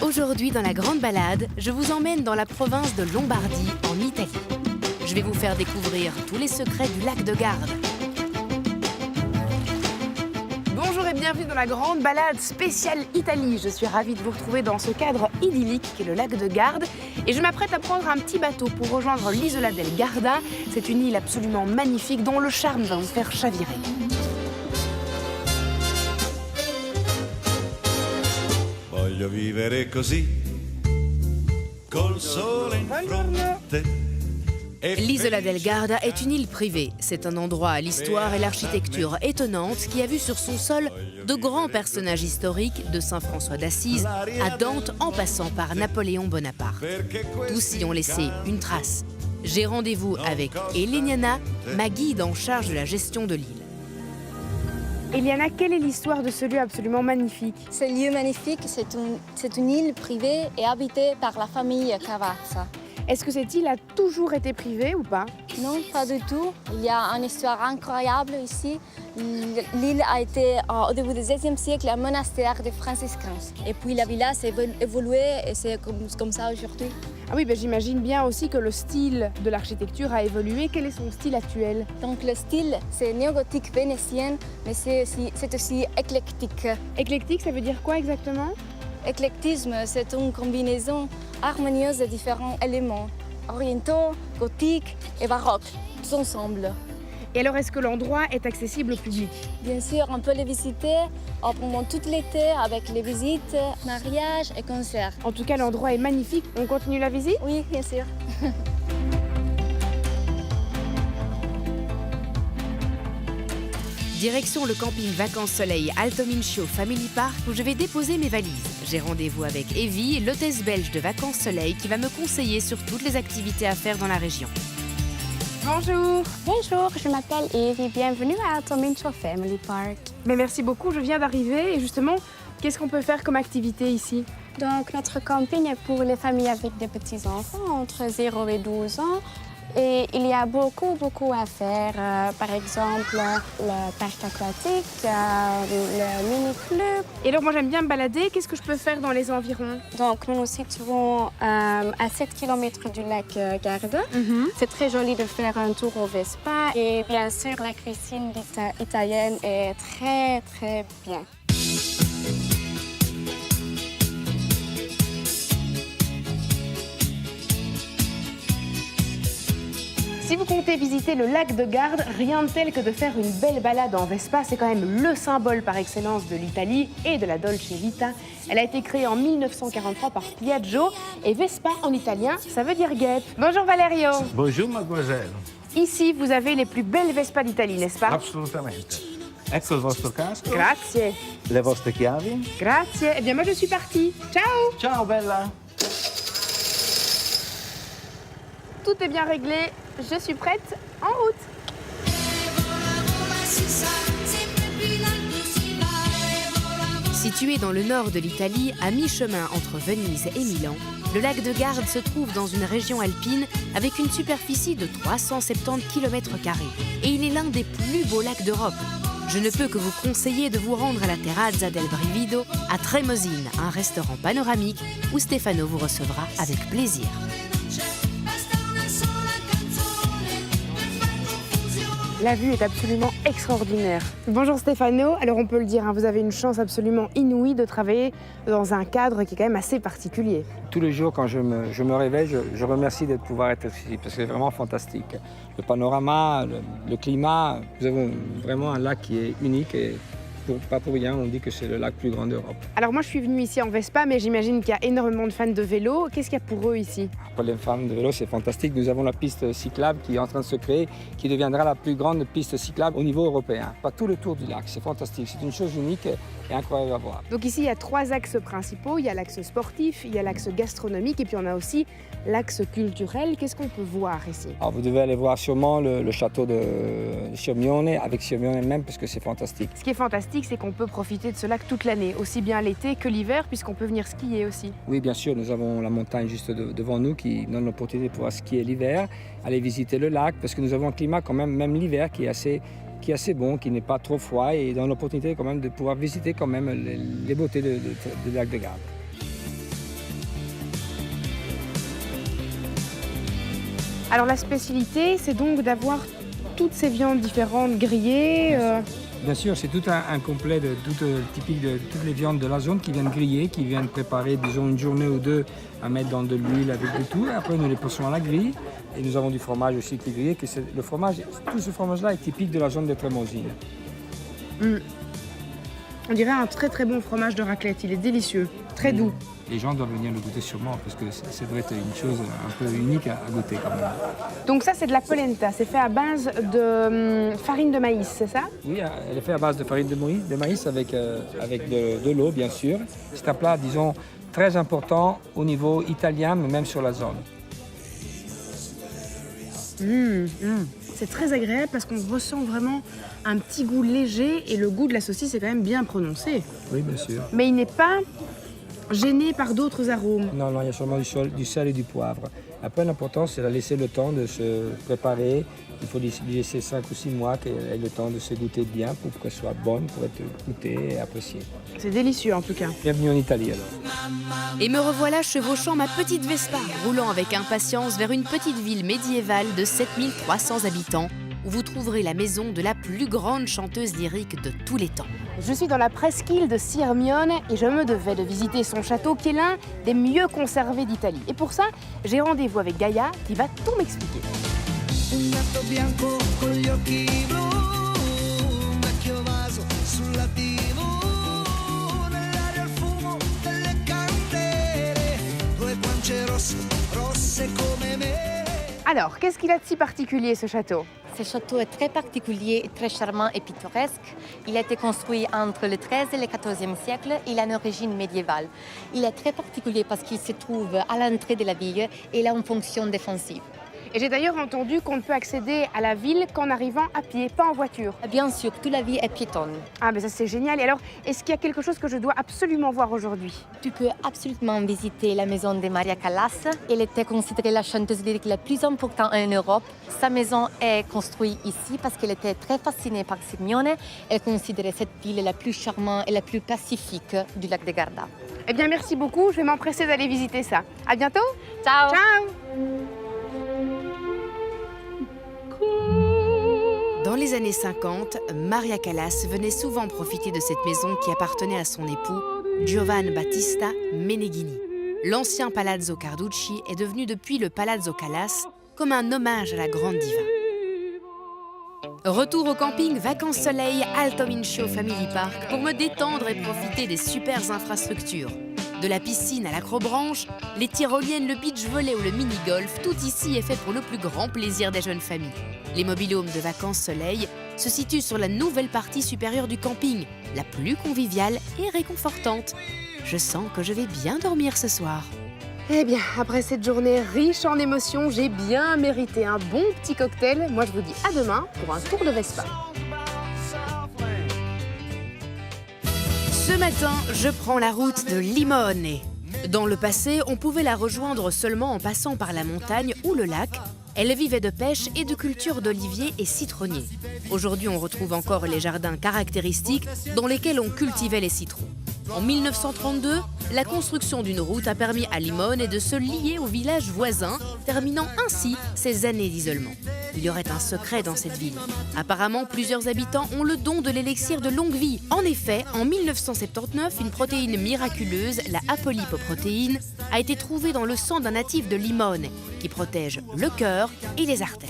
Aujourd'hui, dans la grande balade, je vous emmène dans la province de Lombardie, en Italie. Je vais vous faire découvrir tous les secrets du lac de Garde. Bonjour et bienvenue dans la grande balade spéciale Italie. Je suis ravie de vous retrouver dans ce cadre idyllique qu'est le lac de Garde. Et je m'apprête à prendre un petit bateau pour rejoindre l'isola del Garda. C'est une île absolument magnifique dont le charme va vous faire chavirer. Voglio vivere così, col sole in fronte. L'isola del Garda est une île privée. C'est un endroit à l'histoire et l'architecture étonnante qui a vu sur son sol de grands personnages historiques, de Saint François d'Assise à Dante en passant par Napoléon Bonaparte. Tous y ont laissé une trace. J'ai rendez-vous avec Eliana, ma guide en charge de la gestion de l'île. Eliana, quelle est l'histoire de ce lieu absolument magnifique? Ce lieu magnifique, c'est une île privée et habitée par la famille Cavazza. Est-ce que cette île a toujours été privée ou pas? Non, pas du tout. Il y a une histoire incroyable ici. L'île a été, au début du XVIe siècle, un monastère des franciscains. Et puis la villa s'est évoluée et c'est comme ça aujourd'hui. Ah oui, j'imagine bien aussi que le style de l'architecture a évolué. Quel est son style actuel? Donc le style, c'est néogothique vénitien, mais c'est aussi éclectique. Éclectique, ça veut dire quoi exactement? Éclectisme, c'est une combinaison harmonieuse de différents éléments, orientaux, gothiques et baroques, tous ensemble. Et alors, est-ce que l'endroit est accessible au public? Bien sûr, on peut les visiter pendant tout l'été avec les visites, mariages et concerts. En tout cas, l'endroit est magnifique. On continue la visite? Oui, bien sûr. Direction le camping Vacances Soleil Alto Mincio Family Park où je vais déposer mes valises. J'ai rendez-vous avec Evie, l'hôtesse belge de Vacances Soleil, qui va me conseiller sur toutes les activités à faire dans la région. Bonjour. Bonjour, je m'appelle Evie. Bienvenue à Alto Mincio Family Park. Mais merci beaucoup, je viens d'arriver et justement, qu'est-ce qu'on peut faire comme activité ici? Donc, notre camping est pour les familles avec des petits-enfants entre 0 et 12 ans. Et il y a beaucoup à faire. Par exemple, le parc aquatique, le mini-club. Et alors, moi, j'aime bien me balader. Qu'est-ce que je peux faire dans les environs? Donc, nous nous situons à 7 km du lac Garda. C'est très joli de faire un tour au Vespa. Et bien sûr, la cuisine italienne est très bien. Si vous comptez visiter le lac de Garde, rien de tel que de faire une belle balade en Vespa. C'est quand même le symbole par excellence de l'Italie et de la Dolce Vita. Elle a été créée en 1943 par Piaggio et Vespa en italien, ça veut dire guêpe. Bonjour Valerio. Bonjour mademoiselle. Ici, vous avez les plus belles Vespa d'Italie, n'est-ce pas? Assolutamente. Ecco il vostro casco. Grazie. Le vostre chiavi. Grazie. Eh bien, moi, je suis partie. Ciao. Ciao bella. Tout est bien réglé. Je suis prête, en route. Situé dans le nord de l'Italie, à mi-chemin entre Venise et Milan, le lac de Garde se trouve dans une région alpine avec une superficie de 370 km². Et il est l'un des plus beaux lacs d'Europe. Je ne peux que vous conseiller de vous rendre à la Terrazza del Brivido, à Tremosine, un restaurant panoramique où Stefano vous recevra avec plaisir. La vue est absolument extraordinaire. Bonjour Stefano, alors on peut le dire, vous avez une chance absolument inouïe de travailler dans un cadre qui est quand même assez particulier. Tous les jours, quand je me réveille, je remercie de pouvoir être ici, parce que c'est vraiment fantastique. Le panorama, le climat, nous avons vraiment un lac qui est unique et pas pour rien, on dit que c'est le lac plus grand d'Europe. Alors moi je suis venue ici en Vespa, mais j'imagine qu'il y a énormément de fans de vélo. Qu'est-ce qu'il y a pour eux ici? Pour les fans de vélo, c'est fantastique. Nous avons la piste cyclable qui est en train de se créer, qui deviendra la plus grande piste cyclable au niveau européen. Pas tout le tour du lac, c'est fantastique. C'est une chose unique et incroyable à voir. Donc ici il y a 3 axes principaux. Il y a l'axe sportif, il y a l'axe gastronomique et puis on a aussi l'axe culturel. Qu'est-ce qu'on peut voir ici? Alors, vous devez aller voir sûrement le château de Sirmione, avec Sirmione même, parce que c'est fantastique. Ce qui est fantastique, c'est qu'on peut profiter de ce lac toute l'année, aussi bien l'été que l'hiver, puisqu'on peut venir skier aussi. Oui, bien sûr, nous avons la montagne juste devant nous qui donne l'opportunité de pouvoir skier l'hiver, aller visiter le lac, parce que nous avons un climat quand même l'hiver, qui est assez bon, qui n'est pas trop froid et donne l'opportunité quand même de pouvoir visiter quand même les beautés du lac de Garde. Alors la spécialité, c'est donc d'avoir toutes ces viandes différentes grillées. Bien sûr, c'est tout un complet typique de toutes les viandes de la zone qui viennent griller, qui viennent préparer, disons, une journée ou deux à mettre dans de l'huile avec du tout. Et après, nous les passons à la grille. Et nous avons du fromage aussi qui est grillé. Tout ce fromage-là est typique de la zone de Trémosine. On dirait un très très bon fromage de raclette. Il est délicieux, très doux. Les gens doivent venir le goûter sûrement parce que ça doit être une chose un peu unique à goûter quand même. Donc ça, c'est de la polenta. C'est fait à base de farine de maïs, c'est ça? Oui, elle est faite à base de farine de maïs avec de l'eau, bien sûr. C'est un plat, disons, très important au niveau italien, mais même sur la zone. C'est très agréable parce qu'on ressent vraiment un petit goût léger et le goût de la saucisse est quand même bien prononcé. Oui, bien sûr. Mais il n'est pas gêné par d'autres arômes. Non, il y a seulement du sel et du poivre. Après, l'important, c'est de laisser le temps de se préparer. Il faut lui laisser 5 ou 6 mois qu'elle ait le temps de se goûter bien pour qu'elle soit bonne, pour être goûtée et appréciée. C'est délicieux en tout cas. Bienvenue en Italie alors. Et me revoilà chevauchant ma petite Vespa, roulant avec impatience vers une petite ville médiévale de 7300 habitants, où vous trouverez la maison de la plus grande chanteuse lyrique de tous les temps. Je suis dans la presqu'île de Sirmione et je me devais de visiter son château qui est l'un des mieux conservés d'Italie. Et pour ça, j'ai rendez-vous avec Gaia qui va tout m'expliquer. Un gatto bianco con gli occhi blu, un vecchio vaso sulla TV, nell'aria il fumo delle candele, due guance rosse, rosse come me. Alors, qu'est-ce qu'il a de si particulier ce château? Ce château est très particulier, très charmant et pittoresque. Il a été construit entre le XIIIe et le XIVe siècle. Il a une origine médiévale. Il est très particulier parce qu'il se trouve à l'entrée de la ville et il a une fonction défensive. Et j'ai d'ailleurs entendu qu'on ne peut accéder à la ville qu'en arrivant à pied, pas en voiture. Bien sûr, toute la ville est piétonne. Ah, mais ça c'est génial. Et alors, est-ce qu'il y a quelque chose que je dois absolument voir aujourd'hui? Tu peux absolument visiter la maison de Maria Callas. Elle était considérée la chanteuse lyrique la plus importante en Europe. Sa maison est construite ici parce qu'elle était très fascinée par Sirmione. Elle considérait cette ville la plus charmante et la plus pacifique du lac de Garda. Eh bien, merci beaucoup. Je vais m'empresser d'aller visiter ça. À bientôt. Ciao. Ciao. Dans les années 50, Maria Callas venait souvent profiter de cette maison qui appartenait à son époux, Giovan Battista Meneghini. L'ancien Palazzo Carducci est devenu depuis le Palazzo Callas comme un hommage à la grande diva. Retour au camping Vacances Soleil Alto Mincio Family Park pour me détendre et profiter des super infrastructures. De la piscine à l'acrobranche, les tyroliennes, le beach volley ou le mini-golf, tout ici est fait pour le plus grand plaisir des jeunes familles. Les mobil-homes de Vacances Soleil se situent sur la nouvelle partie supérieure du camping, la plus conviviale et réconfortante. Je sens que je vais bien dormir ce soir. Eh bien, après cette journée riche en émotions, j'ai bien mérité un bon petit cocktail. Moi, je vous dis à demain pour un tour de Vespa. Ce matin, je prends la route de Limone. Dans le passé, on pouvait la rejoindre seulement en passant par la montagne ou le lac. Elle vivait de pêche et de culture d'oliviers et citronniers. Aujourd'hui, on retrouve encore les jardins caractéristiques dans lesquels on cultivait les citrons. En 1932, la construction d'une route a permis à Limone de se lier au village voisin, terminant ainsi ses années d'isolement. Il y aurait un secret dans cette ville. Apparemment, plusieurs habitants ont le don de l'élixir de longue vie. En effet, en 1979, une protéine miraculeuse, la apolipoprotéine, a été trouvée dans le sang d'un natif de Limone, qui protège le cœur et les artères.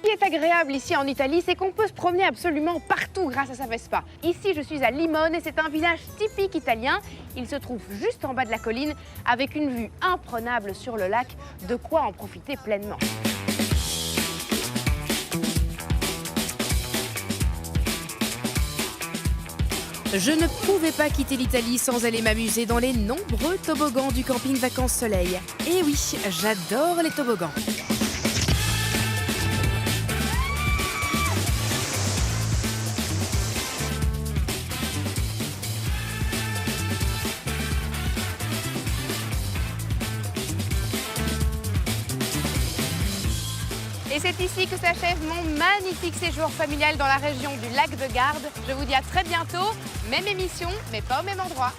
Ce qui est agréable ici en Italie, c'est qu'on peut se promener absolument partout grâce à sa Vespa. Ici, je suis à Limone et c'est un village typique italien. Il se trouve juste en bas de la colline avec une vue imprenable sur le lac, de quoi en profiter pleinement. Je ne pouvais pas quitter l'Italie sans aller m'amuser dans les nombreux toboggans du camping Vacances Soleil. Et oui, j'adore les toboggans. Et c'est ici que s'achève mon magnifique séjour familial dans la région du lac de Garde. Je vous dis à très bientôt, même émission, mais pas au même endroit.